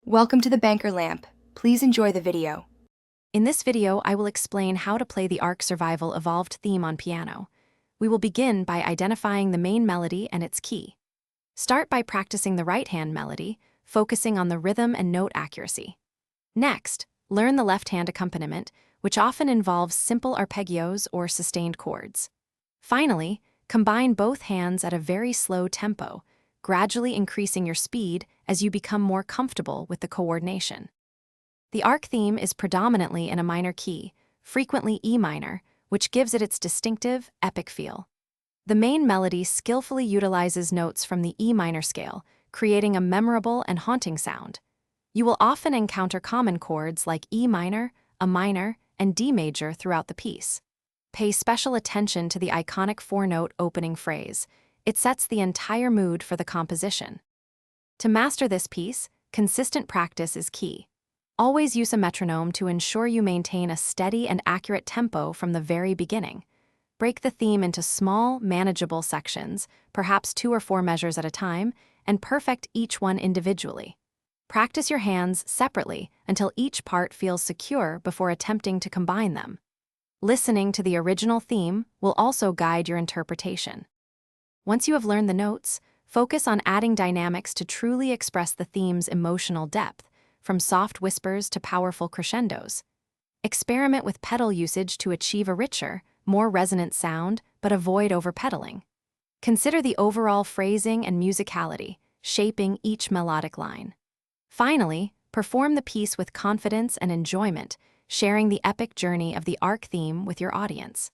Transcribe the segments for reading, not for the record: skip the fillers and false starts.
Welcome to the Banker Lamp. Please enjoy the video. In this video, I will explain how to play the Ark Survival Evolved theme on piano. We will begin by identifying the main melody and its key. Start by practicing the right-hand melody, focusing on the rhythm and note accuracy. Next, learn the left-hand accompaniment, which often involves simple arpeggios or sustained chords. Finally, combine both hands at a very slow tempo, gradually increasing your speed as you become more comfortable with the coordination. The Ark theme is predominantly in a minor key, frequently E minor, which gives it its distinctive, epic feel. The main melody skillfully utilizes notes from the E minor scale, creating a memorable and haunting sound. You will often encounter common chords like E minor, A minor, and D major throughout the piece. Pay special attention to the iconic four-note opening phrase. It sets the entire mood for the composition. To master this piece, consistent practice is key. Always use a metronome to ensure you maintain a steady and accurate tempo from the very beginning. Break the theme into small, manageable sections, perhaps 2 or 4 measures at a time, and perfect each one individually. Practice your hands separately until each part feels secure before attempting to combine them. Listening to the original theme will also guide your interpretation. Once you have learned the notes, focus on adding dynamics to truly express the theme's emotional depth, from soft whispers to powerful crescendos. Experiment with pedal usage to achieve a richer, more resonant sound, but avoid overpedaling. Consider the overall phrasing and musicality, shaping each melodic line. Finally, perform the piece with confidence and enjoyment, sharing the epic journey of the Ark theme with your audience.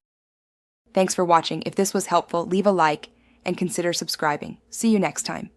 Thanks for watching. If this was helpful, leave a like and consider subscribing. See you next time.